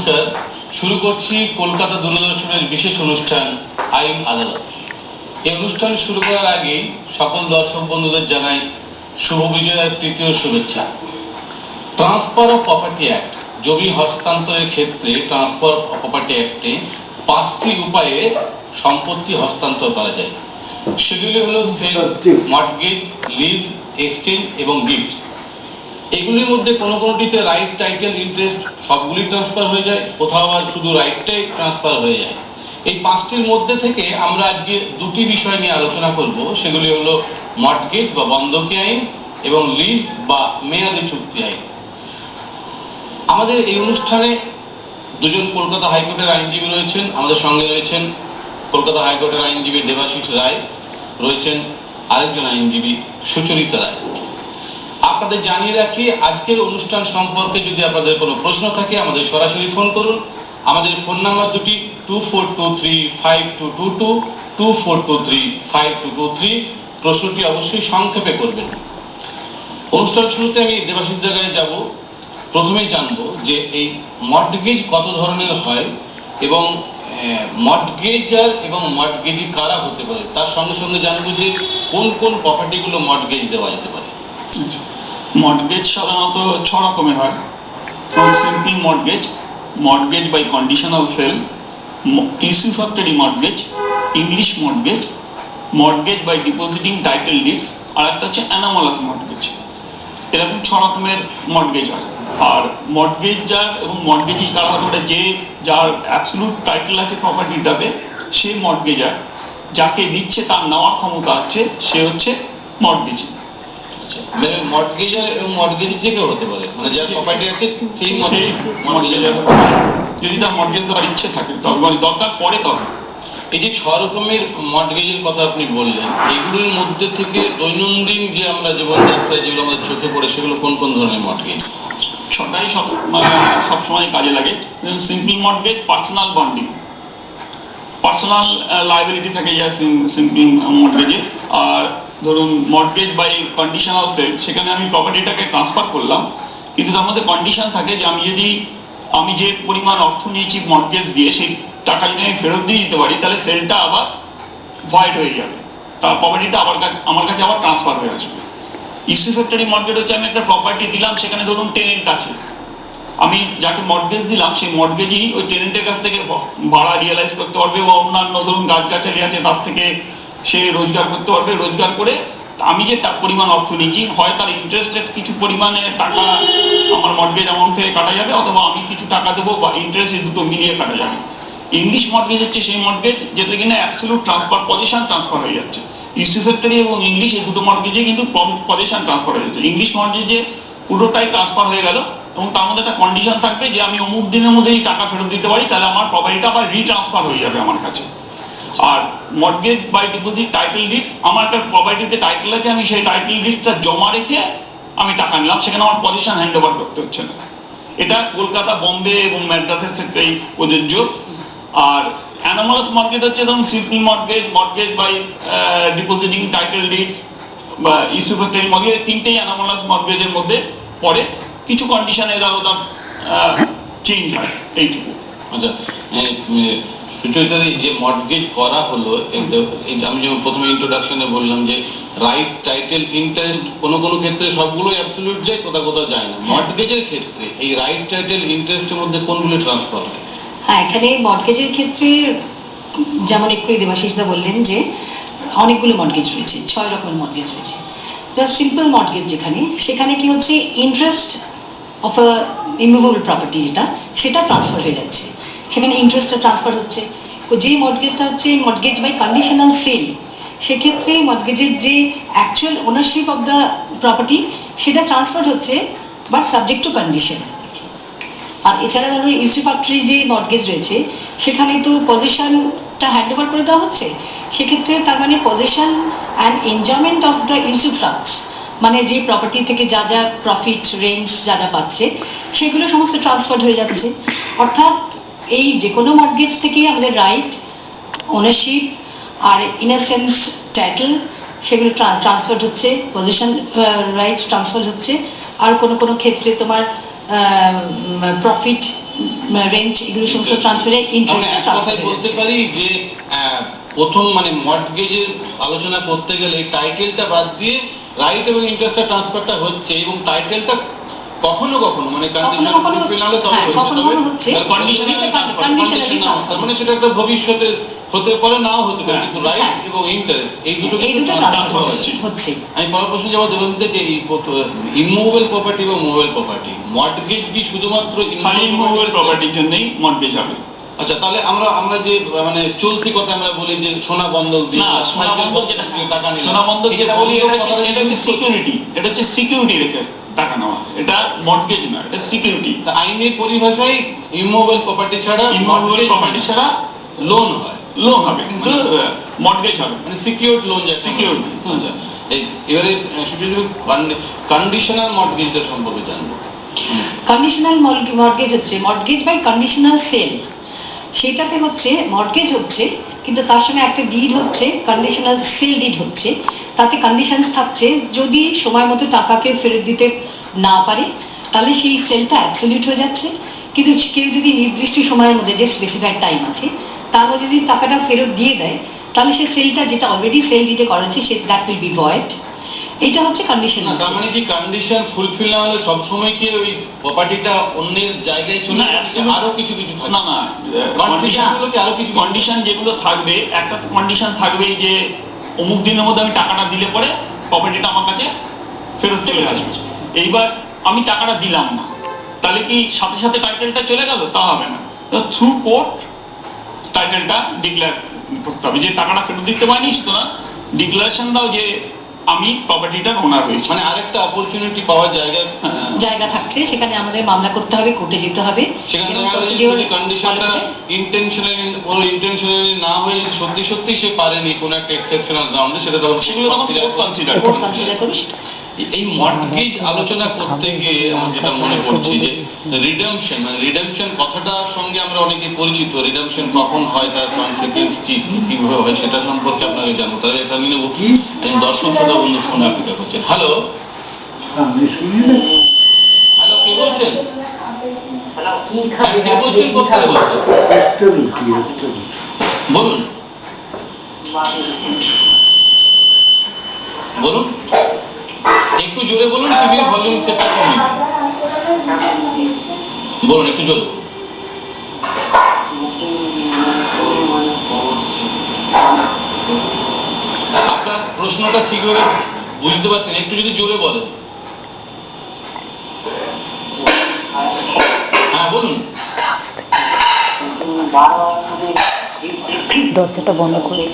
নমস্কার। শুরু করছি কলকাতা দূরদর্শনের বিশেষ অনুষ্ঠান আইন আদালত। এই অনুষ্ঠান শুরু করার আগেই সকল দর্শক বন্ধুদের জানাই শুভ বিজয়ের তৃতীয় শুভেচ্ছা। ট্রান্সফার অফ প্রপার্টি অ্যাক্ট, জমি হস্তান্তরের ক্ষেত্রে ট্রান্সফার অফ প্রপার্টি অ্যাক্টে 5টি উপায়ে সম্পত্তি হস্তান্তর করা যায়। সেগুলি হল সেল, মর্টগেজ, লিজ, এক্সচেঞ্জ এবং গিফট। এগুলির মধ্যে কোনো কোনোটিতে রাইট, টাইটেল, ইন্টারেস্ট সবগুলি ট্রান্সফার হয়ে যায়, কোথাও আবার শুধু রাইটটাই ট্রান্সফার হয়ে যায়। এই 5টির মধ্যে থেকে আমরা আজকে 2টি বিষয় নিয়ে আলোচনা করব। সেগুলি হলো মর্টগেজ বা বন্ধকি আইন এবং লিজ বা মেয়াদি চুক্তি আইন। আমাদের এই অনুষ্ঠানে দুজন কলকাতা হাইকোর্টের আইনজীবী রয়েছেন। আমাদের সঙ্গে রয়েছেন কলকাতা হাইকোর্টের আইনজীবী দেবাশিস রায়, রয়েছেন আরেকজন আইনজীবী সুচরিতা রায়। আপনাদের জানিয়ে রাখি, আজকের অনুষ্ঠান সম্পর্কে যদি আপনাদের কোনো প্রশ্ন থাকে আমাদের সরাসরি ফোন করুন। আমাদের ফোন নাম্বার দুটি 24235222, 24235223। প্রশ্নটি অবশ্যই সংক্ষেপে করবেন। অনুষ্ঠান শুরুতে আমি দেবাশিস জায়গায় যাব। প্রথমেই জানবো যে এই মর্টগেজ কত ধরনের হয় এবং মর্টগেজার এবং মর্টগেজি কারা হতে পারে। তার সঙ্গে সঙ্গে জানবো যে কোন কোন প্রপার্টিগুলো মর্টগেজ দেওয়া যেতে পারে। মর্টগেজ সাধারণত 6 রকমের হয়। Simple mortgage, mortgage by conditional sale, usufructuary mortgage, English mortgage, mortgage by depositing title deeds, আর একটা হচ্ছে অ্যানোমালাস মর্টগেজ। এরকম 6 রকমের মর্টগেজ হয়। আর মর্টগেজার এবং মর্টগেজি কারা হতে পারে, যে যার অ্যাবসলিউট টাইটেল আছে প্রপার্টিটাতে, সে মর্টগেজার। যাকে দিচ্ছে তার নেওয়ার ক্ষমতা আছে, সে হচ্ছে মর্টগেজি। মানে মর্টগেজার এবং মর্টগেজি যে কেউ হতে পারে, মানে যার প্রপার্টি আছে সেই মর্টগেজার, যদি তার মর্টগেজ দেওয়ার ইচ্ছে থাকে, মানে দরকার পড়ে তবে। এই যে 6 রকমের মর্টগেজের কথা আপনি বললেন, এগুলোর মধ্যে থেকে দৈনন্দিন যে আমরা জীবনযাত্রায় যেগুলো আমাদের চোখে পড়ে সেগুলো কোন কোন ধরনের মর্টগেজ? 6টাই সবসময় কাজে লাগে। Simple mortgage, personal bonding, personal liability থাকে যা সিম্পল মর্টগেজে। আর ধরুন মর্টগেজ বাই কন্ডিশনাল সেল, সেখানে আমি প্রপার্টিটাকে ট্রান্সফার করলাম, কিন্তু তার মধ্যে কন্ডিশন থাকে যে আমি যে পরিমাণ অর্থ নিয়েছি মর্টগেজ দিয়ে, সেই টাকা যদি আমি ফেরত দিয়ে দিতে পারি, তাহলে সেলটা আবার ভয়েড হয়ে যাবে, তার প্রপার্টিটা আমার কাছে আবার ট্রান্সফার হয়ে আসবে। ইউসুফ্যাক্টরি মর্টগেজ হচ্ছে আমি একটা প্রপার্টি দিলাম, সেখানে ধরুন টেনেন্ট আছে, আমি যাকে মর্টগেজ দিলাম সেই মর্টগেজই ওই টেনেন্টের কাছ থেকে ভাড়া রিয়েলাইজ করতে পারবে বা অন্যান্য ধরুন গাছগাছালি আছে তার থেকে সে রোজগার করতে পারবে। রোজগার করে আমি যে পরিমাণ অর্থ নিয়েছি, হয় তার ইন্টারেস্টের কিছু পরিমাণে টাকা আমার মর্টগেজ অ্যামাউন্ট থেকে কাটা যাবে, অথবা আমি কিছু টাকা দেবো বা ইন্টারেস্ট, এই দুটো মিলিয়ে কাটা যাবে। ইংলিশ মর্টগেজ হচ্ছে সেই মর্টগেজ যেটা কিনা অ্যাবসলিউট ট্রান্সফার, পজিশন ট্রান্সফার হয়ে যাচ্ছে। ইউসুফ্যাক্টরি এবং ইংলিশ এই দুটো মর্টগেজে কিন্তু পজিশন ট্রান্সফার হয়ে যাচ্ছে। ইংলিশ মর্টগেজে পুরোটাই ট্রান্সফার হয়ে গেল এবং তার মধ্যে একটা কন্ডিশন থাকবে যে আমি অমুক দিনের মধ্যে এই টাকা ফেরত দিতে পারি, তাহলে আমার প্রপার্টিটা আবার রিট্রান্সফার হয়ে যাবে আমার কাছে। আর mortgage by deposit title deeds, আমার একটা প্রপার্টিতে টাইটেল আছে, আমি সেই টাইটেল ডিডসটা জমা রেখে আমি টাকা নিলাম, সেখানে আমার পজিশন হ্যান্ড ওভার করতে হচ্ছে না। এটা কলকাতা, বোম্বে এবং ম্যাড্রাসের ক্ষেত্রেই প্রযোজ্য। আর অ্যানোমালাস মর্টগেজ হচ্ছে ধরুন simple mortgage, mortgage by depositing title deeds বা ইউসুফ্যাক্টরি মর্টগেজ, তিনটেই অ্যানোমালাস মর্টগেজের মধ্যে পড়ে। কিছু কন্ডিশনে এরা চেঞ্জ হয়, এইটুকু। আচ্ছা, সুচরিতা, যে মর্টগেজ করা হলো, আমি যেমন প্রথমে ইন্ট্রোডাকশনে বললাম যে রাইট, টাইটেল, ইন্টারেস্ট কোনো কোনো ক্ষেত্রে সবগুলোই অ্যাবসলিউট যায়, কোথাও কোথাও যায় না। মর্টগেজের ক্ষেত্রে এই রাইট, টাইটেল, ইন্টারেস্টের মধ্যে কোনগুলো ট্রান্সফার হয়? হ্যাঁ, এখানে মর্টগেজের ক্ষেত্রে যেমন একটু দেবাশিসদা বললেন যে অনেকগুলো মর্টগেজ রয়েছে, 6 রকমের মর্টগেজ রয়েছে। সিম্পল মর্টগেজ যেখানে, সেখানে কি হচ্ছে, interest of a immovable property সেটা ট্রান্সফার হয়ে যাচ্ছে, সেখানে ইন্টারেস্টটা ট্রান্সফার হচ্ছে। যে মর্টগেজটা হচ্ছে মর্টগেজ বাই কন্ডিশনাল সেল, সেক্ষেত্রে মর্টগেজের যে actual ownership of the property সেটা ট্রান্সফার হচ্ছে, বাট সাবজেক্ট টু কন্ডিশন। আর এছাড়া ধরো ইউসুফ্যাক্টরি যে মর্টগেজ রয়েছে, সেখানে তো পজিশনটা হ্যান্ড ওভার করে দেওয়া হচ্ছে, সেক্ষেত্রে তার মানে possession and enjoyment of the usufructs, মানে যে প্রপার্টি থেকে যা যা প্রফিট, রেন্টস যা যা পাচ্ছে, সেগুলো সমস্ত ট্রান্সফার হয়ে যাচ্ছে। অর্থাৎ এই যে কোনো মর্টগেজ থেকে আমাদের রাইট, ওনারশিপ আর ইনসেন্স টাইটেল সেগুলো ট্রান্সফার হচ্ছে, পজিশন রাইট ট্রান্সফার হচ্ছে। আর কোনো কোনো ক্ষেত্রে তোমার প্রফিট রেন্ট এগুলো সমস্ত ট্রান্সফারে আমরা ইন্টারেস্ট এক কথায় বলতে পারি যে প্রথম মানে মর্টগেজের আলোচনা করতে গেলে টাইটেলটা বাদ দিয়ে রাইট এবং ইন্টারেস্টটা ট্রান্সফারটা হচ্ছে, এবং টাইটেলটা কখনো কখনো মানে কন্ডিশন ফুলফিল হলে তবে হচ্ছে কন্ডিশন না হতে মানে সেটা একটা ভবিষ্যতে হতে পারে, নাও হতে পারে, কিন্তু রাইট এবং ইন্টারেস্ট এই দুটো ট্রান্সফার হচ্ছে। আমি পরের প্রশ্ন যাবো দেবন্দে যে ইমুভেবল প্রপার্টি এবং মুভেবল প্রপার্টি, মর্টগেজ কি শুধুমাত্র ইমুভেবল প্রপার্টির জন্যই মর্টগেজ হবে। আচ্ছা, তাহলে আমরা যে মানে চলতি কথা আমরা বলি যে সোনা বন্ধক দিয়ে না, সোনা বন্ধক যেটা টাকা নিলাম, সোনা বন্ধক যেটা বলি এটা হচ্ছে সিকিউরিটি, এটা হচ্ছে সিকিউরিটি রেখে টাকা নেওয়া, এটা মর্টগেজ না, এটা সিকিউরিটি। আইনের পরিভাষায় ইমুভেবল প্রপার্টি ছাড়া ইমুভেবল প্রপার্টি ছাড়া লোন হয়, লোন হবে, কিন্তু মর্টগেজ হবে মানে সিকিউরড লোন যা সিকিউরড। আচ্ছা, এবারে কন্ডিশনাল মর্টগেজটা সম্পর্কে জানবো। কন্ডিশনাল মর্টগেজ হচ্ছে মর্টগেজ বাই কন্ডিশনাল সেল। সেটাতে হচ্ছে মর্টগেজ হচ্ছে, কিন্তু তার সঙ্গে একটা ডিড হচ্ছে কন্ডিশনাল সেল ডিড হচ্ছে। তাতে কন্ডিশনস থাকছে, যদি সময় মতো টাকাকে ফেরত দিতে না পারে তাহলে সেই সেলটা অ্যাবসলিউট হয়ে যাচ্ছে, কিন্তু কেউ যদি নির্দিষ্ট সময়ের মধ্যে, যে স্পেসিফাইড টাইম আছে তার মধ্যে যদি টাকাটা ফেরত দিয়ে দেয় তাহলে সেই সেলটা যেটা অলরেডি সেল ডিডে করা হচ্ছে say that will be void. এটা হচ্ছে কন্ডিশন। না, তার মানে কি কন্ডিশন ফুলফিল না হলে সবসময় কি ওই প্রপার্টিটা অন্যের জায়গায় চলে যাচ্ছে, আরো কিছু কিছু থাকে? না না, কন্ডিশনগুলো কি আরো কিছু কন্ডিশন যেগুলো থাকবে, একটা কন্ডিশন থাকবে যে অমুক দিনের মধ্যে আমি টাকাটা দিলে পরে প্রপার্টিটা আমার কাছে ফেরত চলে আসবে। এইবার আমি টাকাটা দিলাম না, তাহলে কি সাথে সাথে টাইটেলটা চলে গেল? তা হবে না, থ্রু কোর্ট টাইটেলটা ডিক্লেয়ার করতে হবে যে টাকাটা ফেরত দিতে পারিনি, সুতরাং ডিক্লারেশন দাও যে আমি প্রপার্টিটার ওনার হয়েছি। মানে আরেকটা অপরচুনিটি পাওয়ার জায়গা থাকছে, সেখানে আমাদের মামলা করতে হবে, কোর্টে যেতে হবে। সেখানে যদি কন্ডিশনটা ইন্টেনশনালি না হয়ে সত্যি সত্যি সে পারেনি কোনো একটা এক্সেপশনাল গ্রাউন্ডে, সেটা তখন সেগুলো তখন কোর্ট কনসিডার করবে। এই মর্টগেজ আলোচনা করতে গিয়ে আমার যেটা মনে পড়ছে যে রিডেমশন, মানে রিডেমশন কথাটার সঙ্গে আমরা অনেকে পরিচিত। রিডেমশন কখন হয়, তার কনসিকুয়েন্স কি, কিভাবে হয় সেটা সম্পর্কে আপনাকে জানবো। তাহলে এটা নিয়ে নেবো। দর্শক শ্রোতা বন্ধু ফোনে অপেক্ষা করছেন। হ্যালো হ্যালো, কে বলছেন? কে বলছেন? কোথায় বলছেন? বলুন বলুন, একটু জোরে বলুন, টিভির ভলিউম সেটটা কমিয়ে বলুন, একটু জোরে। আপনার প্রশ্নটা ঠিকভাবে বুঝতে পারছেন, একটু যদি জোরে বলেন। হ্যাঁ বলুন। দরজাটা বন্ধ করে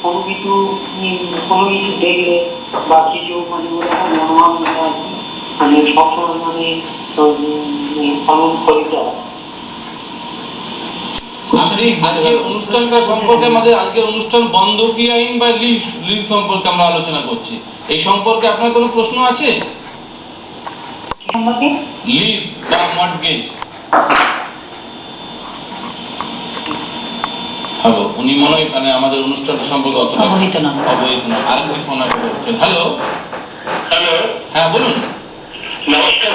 কোনো কিছু দেখলে বা কিছু মানে ওরকম মনোভাব মানে সবসময় মানে পালন করে দেওয়া। আপনি আজকের অনুষ্ঠানটা সম্পর্কে, আমাদের আজকের অনুষ্ঠান বন্ধকি আইন বা লিজ সম্পর্কে আমরা আলোচনা করছি। এই সম্পর্কে আপনার কোনো প্রশ্ন আছে? লিজ বা মর্টগেজ। হ্যালো, উনি মনে হয় মানে আমাদের অনুষ্ঠানটা সম্পর্কে অতটা অবহিত না। আরেকটি ফোন আসবে হচ্ছেন। হ্যালো হ্যালো, হ্যাঁ বলুন। নমস্কার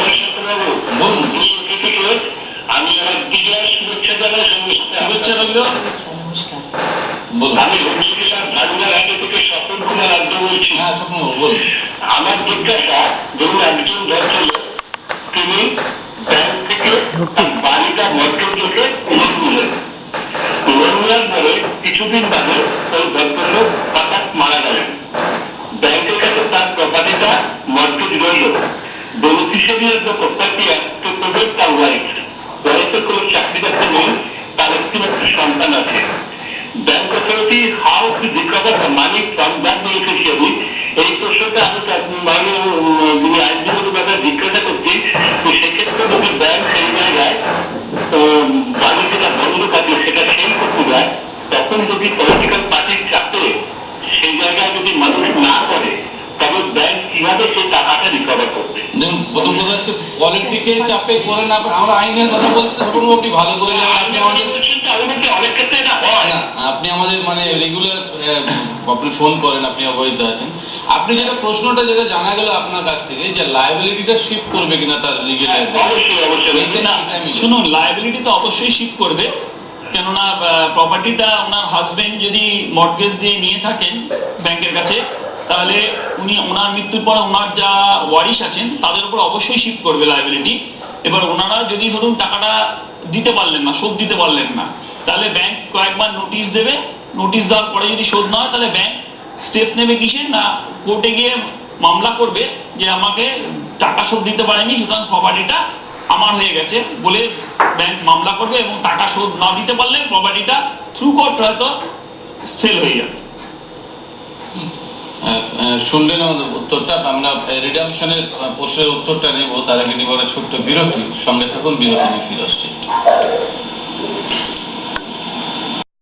বাবু। বলুন। আমি আমার বিজয় শুভেচ্ছা জানাই। শুভেচ্ছা রইল। নমস্কার। বলুন। আমি হরিশিলাম ভান্ডার আগে থেকে স্বপন কুমার আদ্য বলছি। হ্যাঁ স্বপ্নবাবু বলুন। আমার জিজ্ঞাসা, ধরুন একজন ভদ্রলোক, তিনি ব্যাংক থেকে তার বাড়িটা মর্টগেজ রেখে লোন নিলেন। লোন নেওয়ার পরে কিছুদিন বাদে ওই ভদ্রলোক হঠাৎ মারা গেলেন। ব্যাংকের কাছে তার প্রপার্টিটা মর্টগেজ রইল। বেনিফিশিয়ারির যে প্রপার্টি একটা করবে তার ওয়াইফের কোনো চাকরি বাকরি নেই, তার একটি সন্তান আছে। Bank authority how to recover the money from that beneficiary, এই প্রশ্নটা আমি যিনি আইনজীবীর ব্যাপারে জিজ্ঞাসা করছি। তো সেক্ষেত্রে যদি ব্যাংক সেই জায়গায় বাড়ি যেটা বন্ধ থাকে সেটা সেল করতে যায়, তখন যদি পলিটিক্যাল পার্টির চাপে সেই জায়গায় যদি মানুষ না করে, তবে ব্যাংক কিভাবে সেই টাকাটা রিকভার করবে? দেখুন, প্রথম কথা হচ্ছে পলিটিক্যাল চাপে করে না, আমরা আইনের কথা বলতে আপনি ভালো করে জানেন। আপনি আমাদের অনেক ক্ষেত্রে এটা হয় না, আপনি আমাদের মানে রেগুলার আপনি ফোন করেন, আপনি অবহিত আছেন। আপনি প্রশ্নটা জানা গেল আপনার কাছ থেকে যে লায়াবিলিটিটা শিফট করবে কিনা তার লিগেল অবশ্যই অবশ্যই না, শুনুন, লায়াবিলিটি তো অবশ্যই শিফট করবে, কেননা প্রপার্টিটা ওনার হাজবেন্ড যদি মর্টগেজ দিয়ে নিয়ে থাকেন ব্যাংকের কাছে, তাহলে উনি ওনার মৃত্যুর পর ওনার যা ওয়ারিশ আছেন তাদের উপর অবশ্যই শিফট করবে লায়াবিলিটি। এবার ওনারা যদি ধরুন টাকাটা দিতে পারলেন না, শোধ দিতে পারলেন না, তাহলে ব্যাংক কয়েকবার নোটিশ দেবে, নোটিশ দেওয়ার পরে যদি শোধ না হয় তাহলে ব্যাংক স্টেপ নেবে কিসের না, কোর্টে গিয়ে মামলা করবে যে আমাকে টাকা শোধ দিতে পারেনি, সুতরাং প্রপার্টিটা আমার হয়ে গেছে বলে ব্যাংক মামলা করবে, এবং টাকা শোধ না দিতে পারলে প্রপার্টিটা থ্রু কোর্ট হয়তো সেল হয়ে যাবে। শুনলেন আমাদের উত্তরটা। আমরা রিডামশনের প্রশ্নের উত্তরটা নেব, তার আগে নিব একটা ছোট্ট বিরতি। সঙ্গে থাকুন, বিরতি নিয়ে ফিরে আসছি।